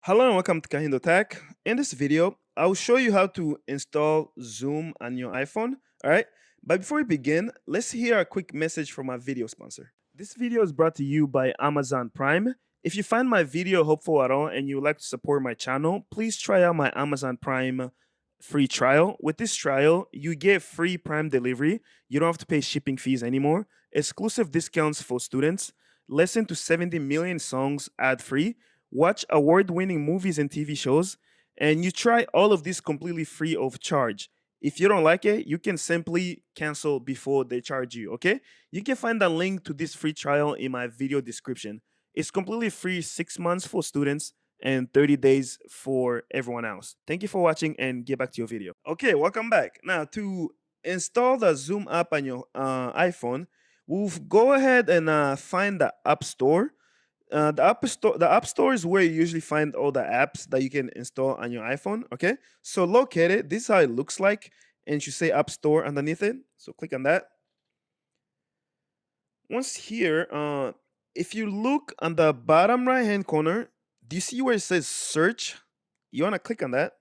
Hello and welcome to KahindoTech. In this video, I will show you how to install Zoom on your iPhone. All right. But before we begin, let's hear a quick message from our video sponsor. This video is brought to you by Amazon Prime. If you find my video helpful at all and you would like to support my channel, please try out my Amazon Prime free trial. With this trial, you get free Prime delivery. You don't have to pay shipping fees anymore. Exclusive discounts for students. Listen to 70 million songs ad free. Watch award-winning movies and TV shows, and you try all of this completely free of charge. If you don't like it, you can simply cancel before they charge you, okay? You can find a link to this free trial in my video description. It's completely free, 6 months for students and 30 days for everyone else. Thank you for watching and get back to your video. Okay, welcome back. Now, to install the Zoom app on your iPhone, we'll go ahead and find the App Store. The App Store is where you usually find all the apps that you can install on your iPhone. Okay, so locate it. This is how it looks like, and you should say App Store underneath it. So click on that. Once here, if you look on the bottom right hand corner, do you see where it says Search? You want to click on that,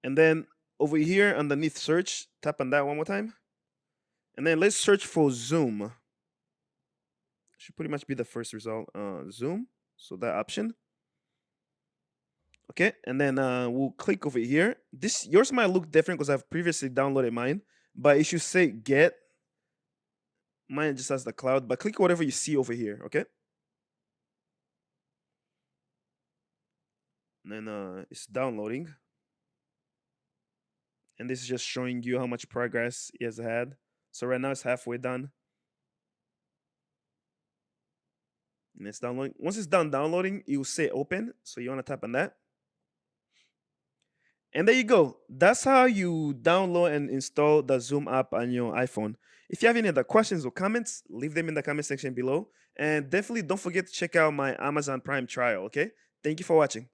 and then over here underneath Search, tap on that one more time, and then let's search for Zoom. Should pretty much be the first result. Zoom, so that option. Okay, and then we'll click over here. Yours might look different because I've previously downloaded mine, but it should say get. Mine just has the cloud, but click whatever you see over here. Okay, and then it's downloading, and this is just showing you how much progress it has had. So right now it's halfway done. And it's downloading. Once it's done downloading, it will say open. So you want to tap on that. And there you go. That's how you download and install the Zoom app on your iPhone. If you have any other questions or comments, leave them in the comment section below. And definitely don't forget to check out my Amazon Prime trial, okay? Thank you for watching.